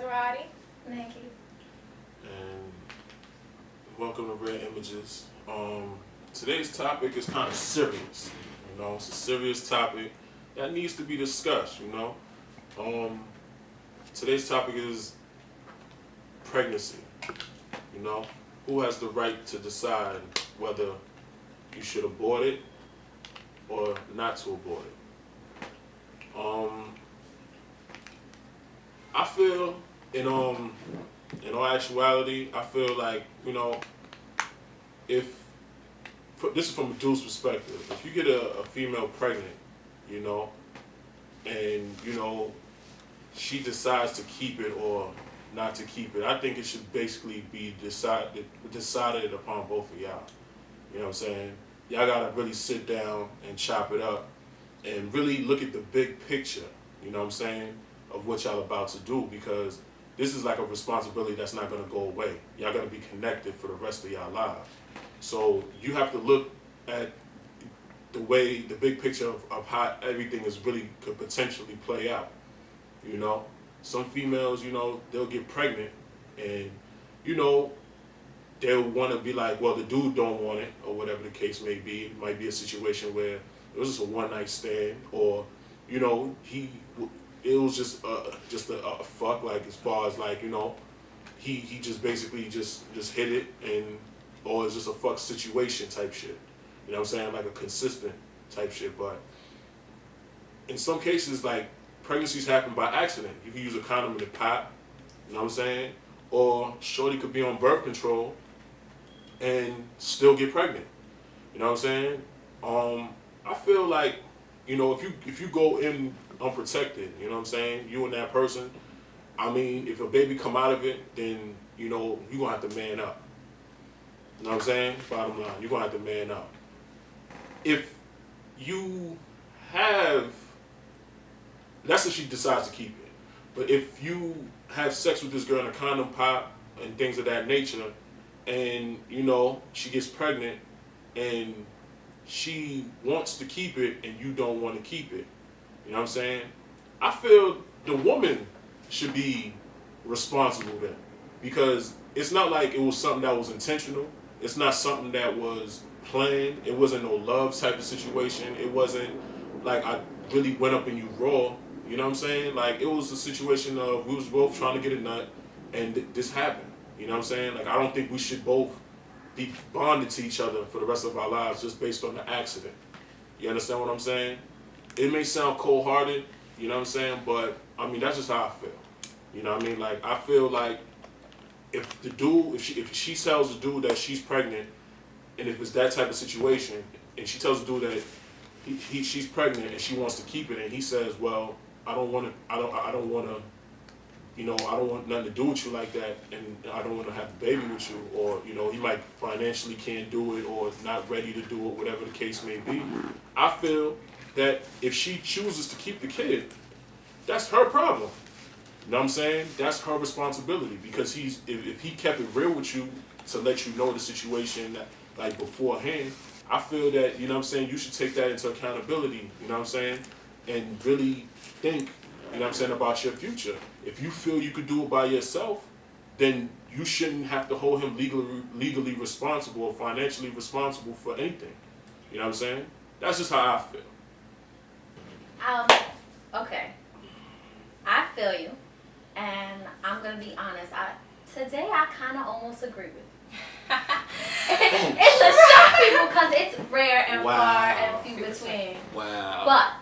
Maserati. Nikki. And welcome to Rare Images. Today's topic is kind of serious. It's a serious topic that needs to be discussed. Today's topic is pregnancy. Who has the right to decide whether you should abort it or not to abort it? I feel in all actuality, I feel like, if this is from a dude's perspective, if you get a female pregnant, and she decides to keep it or not to keep it, I think it should basically be decided upon both of y'all. You know what I'm saying? Y'all gotta really sit down and chop it up and really look at the big picture, you know what I'm saying, of what y'all about to do, because this is like a responsibility that's not gonna go away. Y'all gonna be connected for the rest of y'all lives. So you have to look at the big picture of how everything is really could potentially play out. Some females, they'll get pregnant and, they'll want to be like, well, the dude don't want it or whatever the case may be. It might be a situation where it was just a one-night stand, or, it was just a fuck, like as far as like, he just basically just hit it, and or it's just a fuck situation type shit. You know what I'm saying? Like a consistent type shit. But in some cases, like, pregnancies happen by accident. You can use a condom in the pot, you know what I'm saying? Or shorty could be on birth control and still get pregnant. You know what I'm saying? I feel like, if you go in unprotected, you know what I'm saying, you and that person, I mean, if a baby come out of it, then, you're going to have to man up. You know what I'm saying? Bottom line, you're going to have to man up. If you have, that's if she decides to keep it. But if you have sex with this girl in a condom pop and things of that nature, and, she gets pregnant and she wants to keep it and you don't want to keep it, you know what I'm saying? I feel the woman should be responsible then, because it's not like it was something that was intentional. It's not something that was planned. It wasn't no love type of situation. It wasn't like I really went up in you raw. You know what I'm saying? Like, it was a situation of we was both trying to get a nut and this happened. You know what I'm saying? Like, I don't think we should both be bonded to each other for the rest of our lives just based on the accident. You understand what I'm saying? It may sound cold-hearted, you know what I'm saying? But, I mean, that's just how I feel. You know what I mean? Like, I feel like if the dude, if she tells the dude that she's pregnant, and if it's that type of situation, and she tells the dude that she's pregnant and she wants to keep it, and he says, well, I don't want nothing to do with you like that, and I don't want to have a baby with you, or, he might financially can't do it, or not ready to do it, whatever the case may be. I feel that if she chooses to keep the kid, that's her problem. You know what I'm saying? That's her responsibility, because if he kept it real with you to let you know the situation like beforehand, I feel that, you know what I'm saying, you should take that into accountability, you know what I'm saying, and really think, you know what I'm saying, about your future. If you feel you could do it by yourself, then you shouldn't have to hold him legally responsible or financially responsible for anything. You know what I'm saying? That's just how I feel. Okay. I feel you, and I'm gonna be honest. Today I kind of almost agree with you. It's a shock, people, because it's rare and far and few between. Wow. But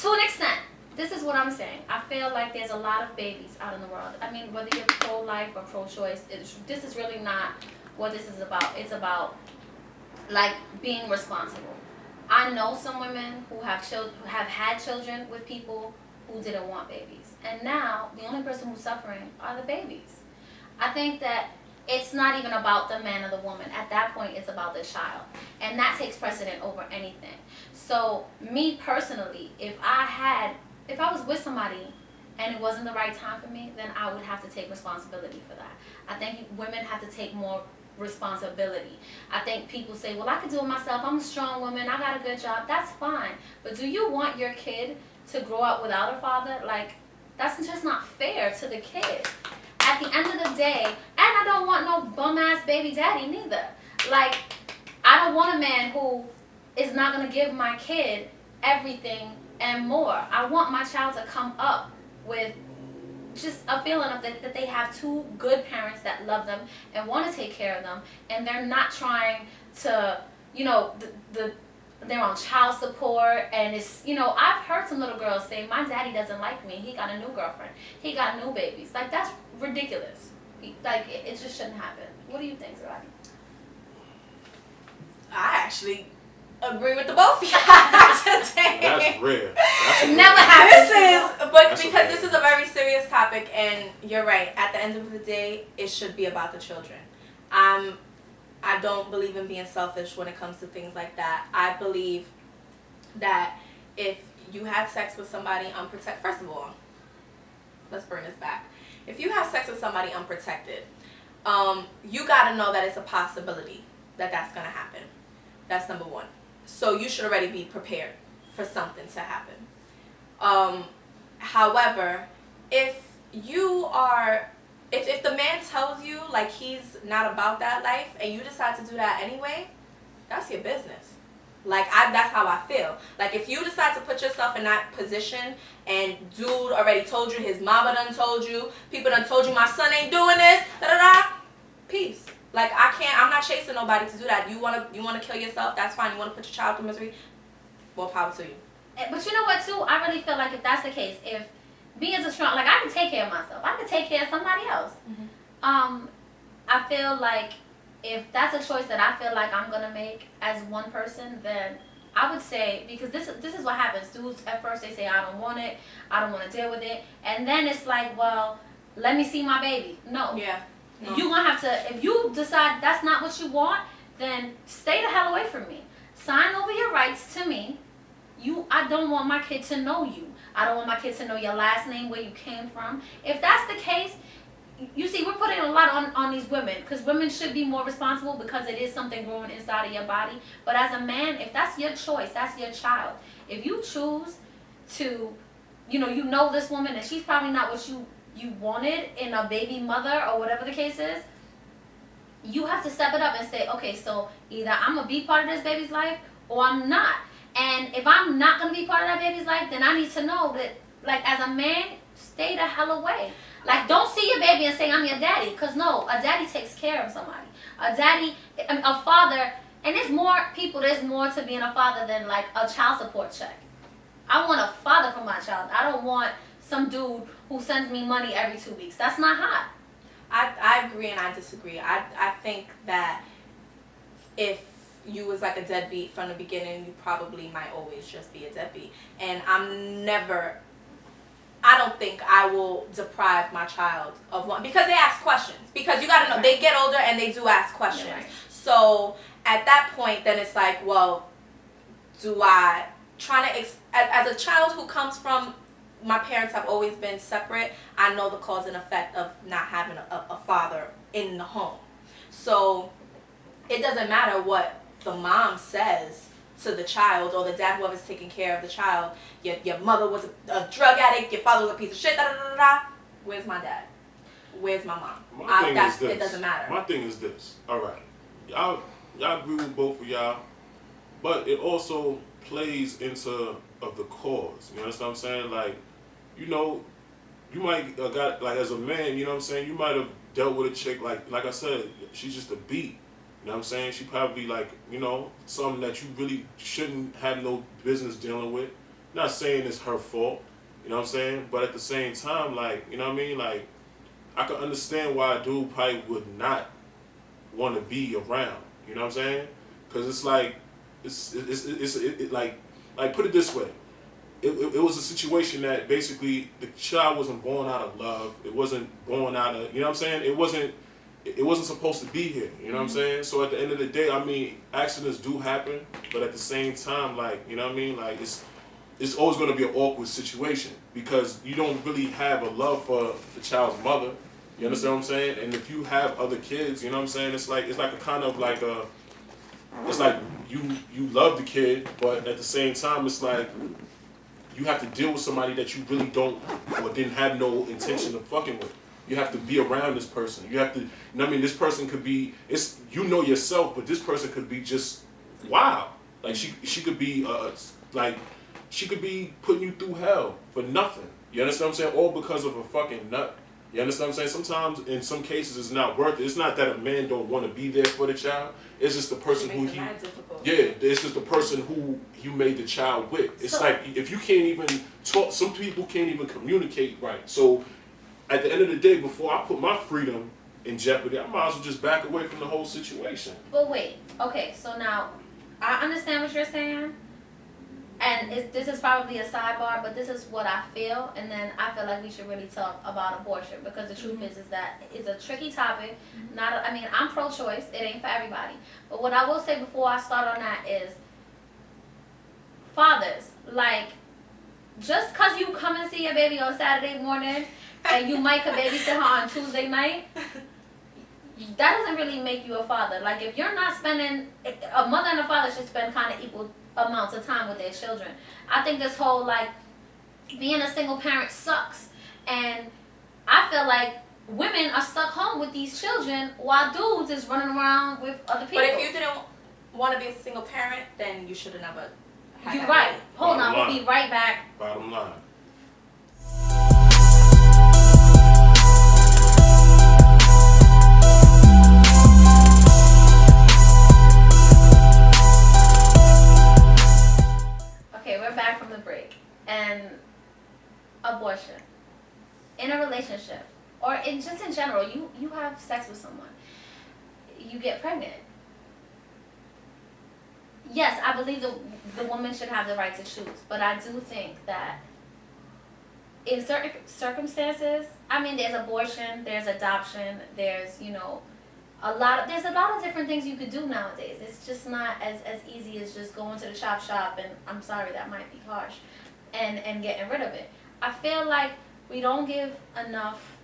to an extent, this is what I'm saying. I feel like there's a lot of babies out in the world. I mean, whether you're pro-life or pro-choice, this is really not what this is about. It's about, like, being responsible. I know some women who have had children with people who didn't want babies, and now the only person who's suffering are the babies. I think that it's not even about the man or the woman. At that point, it's about the child, and that takes precedent over anything. So, me personally, if I was with somebody and it wasn't the right time for me, then I would have to take responsibility for that. I think women have to take more responsibility. I think people say, well, I can do it myself. I'm a strong woman. I got a good job. That's fine. But do you want your kid to grow up without a father? Like, That's just not fair to the kid. At the end of the day, and I don't want no bum ass baby daddy neither. Like, I don't want a man who is not gonna give my kid everything and more. I want my child to come up with just a feeling of that they have two good parents that love them and want to take care of them, and they're not trying to, you know, they're on child support, and it's, you know, I've heard some little girls say, my daddy doesn't like me, he got a new girlfriend, he got new babies. Like, that's ridiculous. Like, it just shouldn't happen. What do you think, Zarati? I actually agree with the both of y'all today. That's rare. Never happened. Because this is a very serious topic, and you're right. At the end of the day, it should be about the children. I don't believe in being selfish when it comes to things like that. I believe that if you had sex with somebody unprotected, first of all, let's bring this back. If you have sex with somebody unprotected, you got to know that it's a possibility that that's going to happen. That's number one. So you should already be prepared for something to happen. However, if the man tells you like he's not about that life and you decide to do that anyway, that's your business. Like, that's how I feel. Like, if you decide to put yourself in that position and dude already told you, his mama done told you, people done told you my son ain't doing this, peace. Like, I'm not chasing nobody to do that. You wanna kill yourself, that's fine. You wanna put your child through misery, more power to you. But you know what, too? I really feel like if that's the case, if me as a strong, like, I can take care of myself. I can take care of somebody else. Mm-hmm. I feel like if that's a choice that I feel like I'm gonna make as one person, then I would say, because this is what happens. Dudes at first they say I don't want it, I don't want to deal with it, and then it's like, well, let me see my baby. No. Yeah. No. You're gonna have to, if you decide that's not what you want, then stay the hell away from me. Sign over your rights to me. I don't want my kid to know you. I don't want my kid to know your last name, where you came from. If that's the case, you see, we're putting a lot on these women, because women should be more responsible because it is something growing inside of your body. But as a man, if that's your choice, that's your child. If you choose to, you know this woman and she's probably not what you wanted in a baby mother or whatever the case is, you have to step it up and say, okay, so either I'm going to be part of this baby's life or I'm not. And if I'm not going to be part of that baby's life, then I need to know that, like, as a man, stay the hell away. Like, don't see your baby and say, I'm your daddy. Because, no, a daddy takes care of somebody. A father, and there's more to being a father than, like, a child support check. I want a father for my child. I don't want some dude who sends me money every 2 weeks. That's not hot. I agree and I disagree. I think that if you was like a deadbeat from the beginning, you probably might always just be a deadbeat. And I don't think I will deprive my child of one, because they ask questions. Because you gotta know, they get older and they do ask questions. Right. So at that point, then it's like, well, do I as a child who comes from, my parents have always been separate, I know the cause and effect of not having a father in the home. So it doesn't matter what the mom says to the child, or the dad, whoever's taking care of the child. Your mother was a drug addict, your father was a piece of shit, Where's my dad? Where's my mom? It doesn't matter. My thing is this. All right. Y'all agree with both of y'all, but it also plays into the cause. You understand what I'm saying? Like, you might got, like, as a man, you know what I'm saying, you might have dealt with a chick, like I said, she's just a beat. You know what I'm saying? She probably, like, something that you really shouldn't have no business dealing with. Not saying it's her fault, you know what I'm saying? But at the same time, like, you know what I mean? Like, I can understand why a dude probably would not want to be around, you know what I'm saying? Because it's like, it's like, put it this way. It was a situation that basically the child wasn't born out of love. It wasn't born out of, you know what I'm saying? It wasn't supposed to be here, you know what I'm saying? So at the end of the day, I mean, accidents do happen, but at the same time, like, you know what I mean? Like, it's always going to be an awkward situation because you don't really have a love for the child's mother. You understand what I'm saying? And if you have other kids, you know what I'm saying? It's like a kind of like it's like you love the kid, but at the same time, it's like you have to deal with somebody that you really don't or didn't have no intention of fucking with. You have to be around this person. You have to, I mean, this person could be, it's, you know yourself, but this person could be just wow. Like she could be like, she could be putting you through hell for nothing. You understand what I'm saying? All because of a fucking nut. You understand what I'm saying? Sometimes, in some cases, it's not worth it. It's not that a man don't want to be there for the child. It's just the person who he, it's just the person who you made the child with. It's like, if you can't even talk, some people can't even communicate right. So, at the end of the day, before I put my freedom in jeopardy, I might as well just back away from the whole situation. But wait, okay, so now, I understand what you're saying, and this is probably a sidebar, but this is what I feel, and then I feel like we should really talk about abortion, because the truth is that it's a tricky topic. I mean, I'm pro-choice, it ain't for everybody, but what I will say before I start on that is, fathers, like, just because you come and see your baby on Saturday morning, and you might could babysit her on Tuesday night, that doesn't really make you a father. Like, if you're not spending, a mother and a father should spend kind of equal amounts of time with their children. I think this whole, like, being a single parent sucks. And I feel like women are stuck home with these children while dudes is running around with other people. But if you didn't want to be a single parent, then you should have never had You're that right. baby. Hold on, we'll be right back. Bottom line. We're back from the break. And abortion in a relationship, or just in general, you have sex with someone, you get pregnant. Yes, I believe the woman should have the right to choose, but I do think that in certain circumstances, I mean, there's abortion, there's adoption, there's, there's a lot of different things you could do nowadays. It's just not as easy as just going to the chop shop, and I'm sorry, that might be harsh, and getting rid of it. I feel like we don't give enough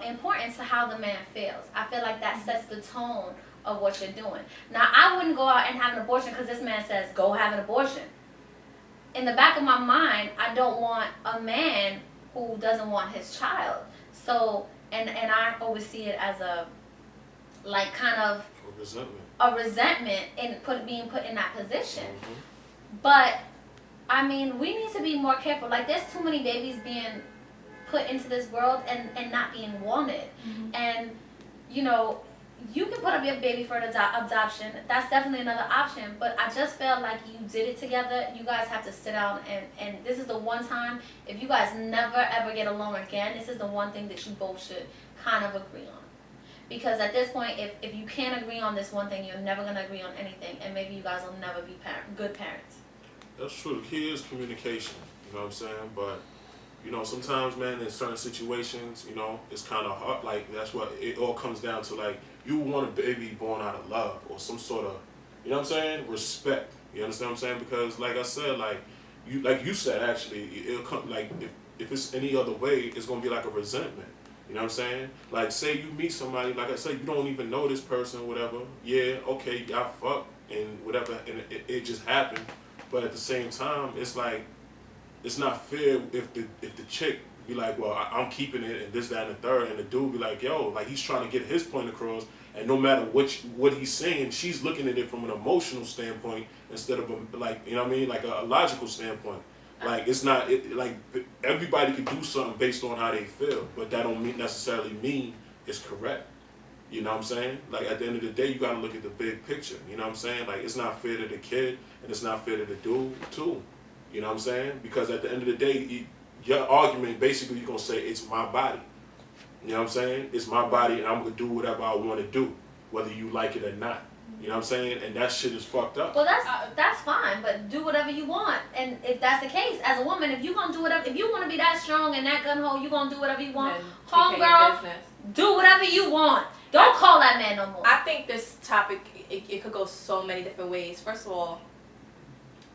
importance to how the man feels. I feel like that sets the tone of what you're doing. Now, I wouldn't go out and have an abortion because this man says, go have an abortion. In the back of my mind, I don't want a man who doesn't want his child. So, and I always see it as a, like, kind of a resentment in being put in that position. But I mean, we need to be more careful. Like, there's too many babies being put into this world and not being wanted. And you can put up your baby for an adoption. That's definitely another option. But I just felt like you did it together. You guys have to sit down and this is the one time, if you guys never ever get along again, this is the one thing that you both should kind of agree on. Because at this point, if you can't agree on this one thing, you're never going to agree on anything. And maybe you guys will never be good parents. That's true. The key is communication. You know what I'm saying? But, sometimes, man, in certain situations, it's kind of hard. Like, that's what it all comes down to. Like, you want a baby born out of love or some sort of, respect. You understand what I'm saying? Because, like I said, like you said, actually, it'll come, like, if it's any other way, it's going to be like a resentment. You know what I'm saying? Like, say you meet somebody, like I said, you don't even know this person or whatever. Yeah, okay, y'all fuck and whatever, and it just happened. But at the same time, it's like, it's not fair if the chick be like, well, I'm keeping it and this, that, and the third, and the dude be like, yo, like, he's trying to get his point across, and no matter what he's saying, she's looking at it from an emotional standpoint instead of like a logical standpoint. Like, it's not, like, everybody can do something based on how they feel, but that don't necessarily mean it's correct. You know what I'm saying? Like, at the end of the day, you gotta look at the big picture. You know what I'm saying? Like, it's not fair to the kid, and it's not fair to the dude, too. You know what I'm saying? Because at the end of the day, your argument, basically, you're gonna say, it's my body. You know what I'm saying? It's my body, and I'm gonna do whatever I want to do, whether you like it or not. You know what I'm saying? And that shit is fucked up. Well, that's fine, but do whatever you want. And if that's the case, as a woman, if you gonna do whatever, if you want to be that strong and that gun hole, you gonna do whatever you want. Homegirl, do whatever you want. Don't call that man no more. I think this topic, it could go so many different ways. First of all,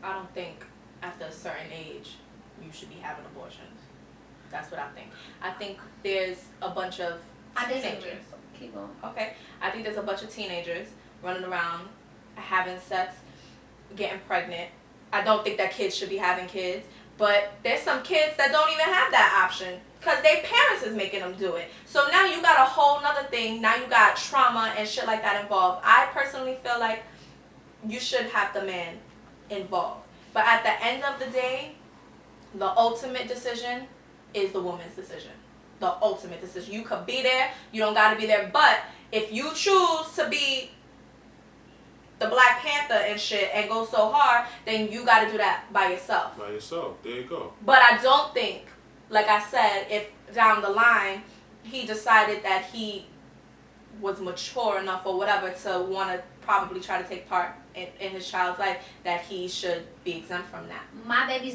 I don't think after a certain age you should be having abortions. That's what I think. I think there's a bunch of teenagers. Keep going. Okay. I think there's a bunch of teenagers running around, having sex, getting pregnant. I don't think that kids should be having kids. But there's some kids that don't even have that option because their parents is making them do it. So now you got a whole nother thing. Now you got trauma and shit like that involved. I personally feel like you should have the man involved. But at the end of the day, the ultimate decision is the woman's decision. The ultimate decision. You could be there. You don't got to be there. But if you choose to be the Black Panther and shit and go so hard, then you got to do that by yourself. By yourself. There you go. But I don't think, like I said, if down the line he decided that he was mature enough or whatever to want to probably try to take part in his child's life, that he should be exempt from that. My baby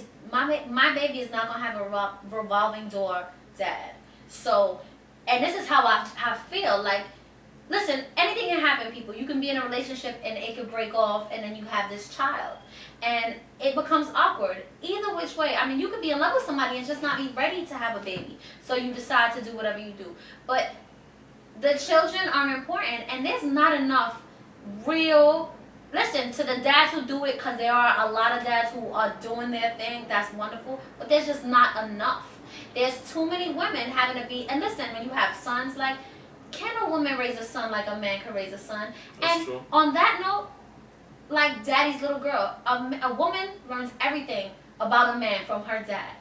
is not gonna have a revolving door dad. So, and this is how I feel. Like, listen, anything can happen, people. You can be in a relationship and it could break off, and then you have this child, and it becomes awkward. Either which way. I mean, you could be in love with somebody and just not be ready to have a baby, so you decide to do whatever you do. But the children are important, and there's not enough real. Listen, to the dads who do it, because there are a lot of dads who are doing their thing, that's wonderful, but there's just not enough. There's too many women having to be, and listen, when you have sons, like, can a woman raise a son like a man can raise a son? That's And true. on that note, like daddy's little girl, a woman learns everything about a man from her dad.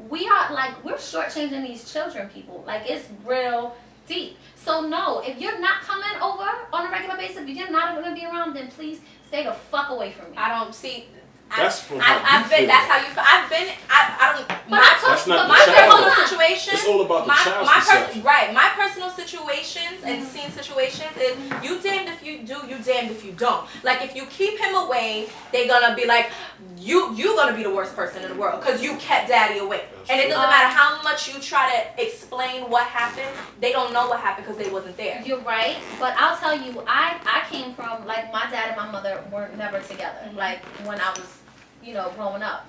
We are, like, we're shortchanging these children, people. Like, it's real deep. So no, if you're not coming over on a regular basis, if you're not going to be around, then please stay the fuck away from me. I don't see. That's from how I've you been. feel. That's how you feel. I don't. But I told That's you, not but the my child. hold personal on. situation. It's all about the child's perception. Right. My personal situations and scene situations is you damned if you do, you damned if you don't. Like, if you keep him away, they're gonna be like, you gonna be the worst person in the world because you kept daddy away. That's And it true. doesn't matter how much you try to explain what happened, they don't know what happened because they wasn't there. You're right, but I'll tell you, I came from, like, my dad and my mother were never together, like, when I was, growing up.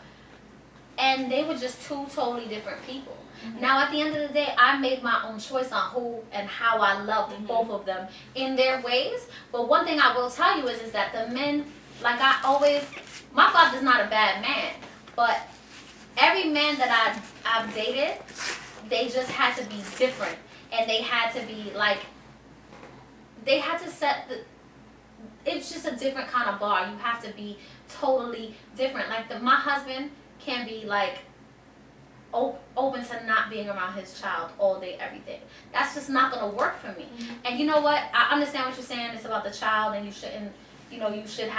And they were just two totally different people. Now, at the end of the day, I made my own choice on who and how I loved both of them in their ways. But one thing I will tell you is that the men, like, my father's not a bad man, but every man that I've dated, they just had to be different. And they had to be, like, they had to set it's just a different kind of bar. You have to be totally different. Like, my husband can be, like, open to not being around his child all day, every day. That's just not going to work for me. And you know what? I understand what you're saying. It's about the child, and you shouldn't, you should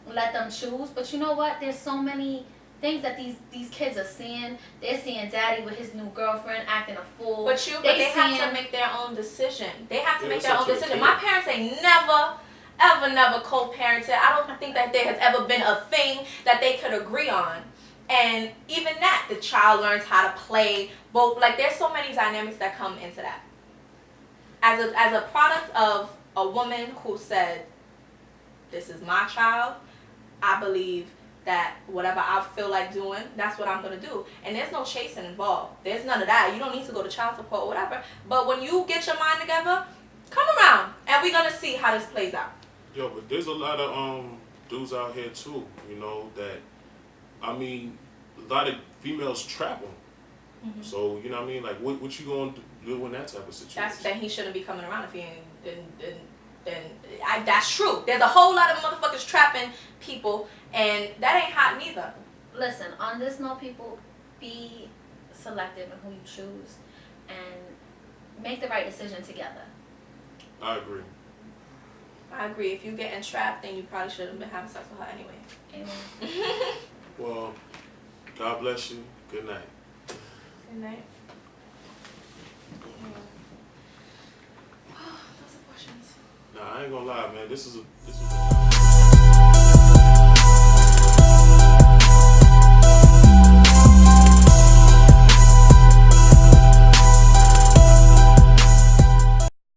let them choose. But you know what? There's so many things that these kids are seeing. They're seeing daddy with his new girlfriend acting a fool. But they have to make their own decision. They have to make their own decision. My parents ain't never co-parented. I don't think that there has ever been a thing that they could agree on. And even that, the child learns how to play both. Like, there's so many dynamics that come into that. As a product of a woman who said, this is my child, I believe that whatever I feel like doing, that's what I'm going to do. And there's no chasing involved. There's none of that. You don't need to go to child support or whatever. But when you get your mind together, come around. And we're going to see how this plays out. Yo, but there's a lot of dudes out here too, that, I mean, a lot of females trap them. So, you know what I mean? Like, what you going to do in that type of situation? Then he shouldn't be coming around if he ain't, that's true. There's a whole lot of motherfuckers trapping people, and that ain't hot neither. Listen, on this note, people, be selective in who you choose and make the right decision together. I agree. If you get entrapped, then you probably shouldn't have been having sex with her anyway. Amen. Well, God bless you. Good night. Good night. Those are questions. Nah, I ain't gonna lie, man. This is